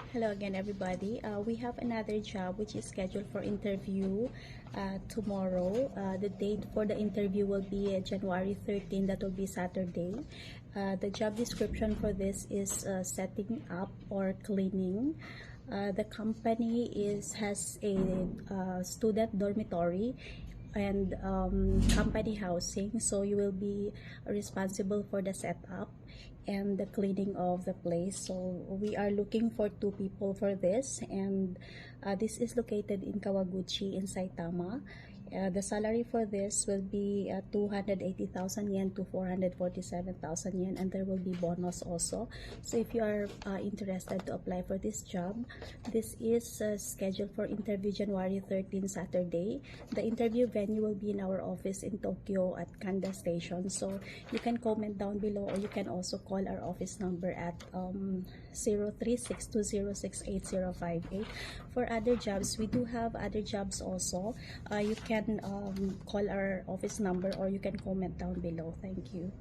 Hello again, everybody. We have another job which is scheduled for interview tomorrow. The date for the interview will be January 13. That will be Saturday. The job description for this is setting up or cleaning. The company has a student dormitory and company housing, so you will be responsible for the setup and the cleaning of the place. So we are looking for 2 people for this, and this is located in Kawaguchi in Saitama. The salary for this will be 280,000 yen to 447,000 yen, and there will be bonus also. So if you are interested to apply for this job, this is scheduled for interview January 13, Saturday. The interview venue will be in our office in Tokyo at Kanda Station. So you can comment down below, or you can also call our office number at 0362068058. For other jobs, we do have other jobs also. You can call our office number, or you can comment down below. Thank you.